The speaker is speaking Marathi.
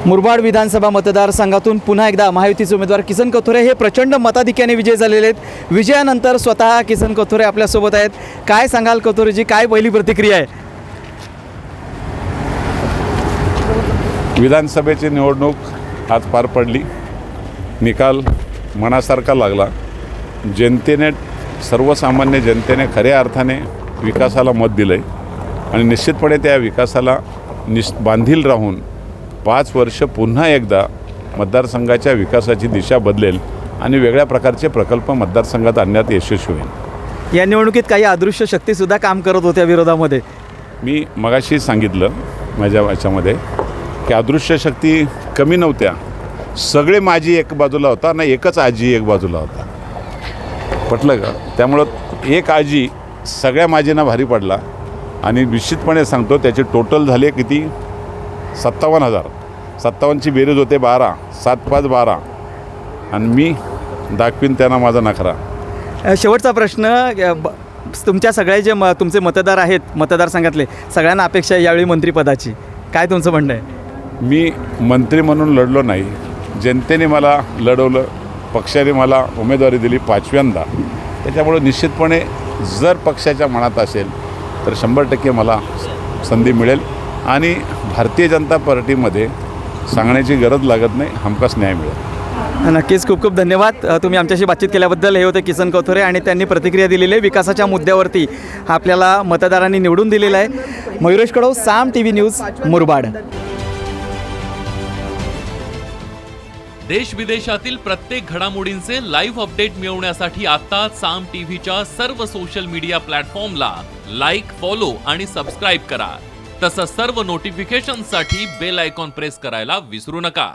मुरबाड विधानसभा मतदारसंघातून पुन्हा एकदा महायुतीचे उमेदवार किसन कथोरे हे प्रचंड मताधिक्याने विजयी झालेले आहेत। विजयानंतर स्वतः किसन कथोरे आपल्यासोबत आहेत। काय सांगाल कथोरेजी, काय पहिली प्रतिक्रिया आहे? विधानसभेची निवडणूक आज पार पडली, निकाल मनासारखा लागला। जनतेने, सर्वसामान्य जनतेने खऱ्या अर्थाने विकासाला मत दिलं आहे आणि निश्चितपणे त्या विकासाला बांधील राहून 5 वर्ष पुन्हा एकदा मतदारसंघाच्या विकासाची दिशा बदलेल आणि वेगळ्या प्रकारचे प्रकल्प मतदारसंघात आणण्यात यशस्वी होईल। या निवडणुकीत काही अदृश्य शक्तीसुद्धा काम करत होत्या विरोधामध्ये। मी मगाशी सांगितलं माझ्या याच्यामध्ये की अदृश्य शक्ती कमी नव्हत्या, सगळे माझी एक बाजूला होता ना, एकच आजी एक बाजूला होता। पटलं का? त्यामुळं एक आजी सगळ्या माझींना भारी पडला आणि निश्चितपणे सांगतो त्याचे टोटल झाले किती, 57,000। 57ची बेरीज होते 12, 7 5 12 आणि मी दाखवीन त्यांना माझा नखरा। शेवटचा प्रश्न, तुमच्या सगळे जे तुमचे मतदार आहेत मतदारसंघातले, सगळ्यांना अपेक्षा आहे यावेळी मंत्रिपदाची, काय तुमचं म्हणणं आहे? मी मंत्री म्हणून लढलो नाही, जनतेने मला लढवलं, पक्षाने मला उमेदवारी दिली 5व्यांदा। त्याच्यामुळे निश्चितपणे जर पक्षाच्या मनात असेल तर 100% मला संधी मिळेल आणि भारतीय जनता पार्टीमध्ये सांगण्याची गरज लागत नाही, हमखास न्याय मिळेल। नक्कीच, खूप खूप धन्यवाद तुम्ही आमच्याशी बातचीत केल्याबद्दल। हे होते किसन कथोरे आणि त्यांनी प्रतिक्रिया दिलेली आहे विकासाच्या मुद्द्यावरती आपल्याला मतदारांनी निवडून दिलेलं आहे। मयुरेश कडव, साम TV न्यूज, मुरबाड। देश विदेशातील प्रत्येक घडामोडींचे लाईव्ह अपडेट मिळवण्यासाठी आता साम टीव्हीच्या सर्व सोशल मीडिया प्लॅटफॉर्मला लाईक, फॉलो आणि सबस्क्राईब करा। तसंच सर्व नोटिफिकेशनसाठी बेल आयकॉन प्रेस करायला विसरू नका।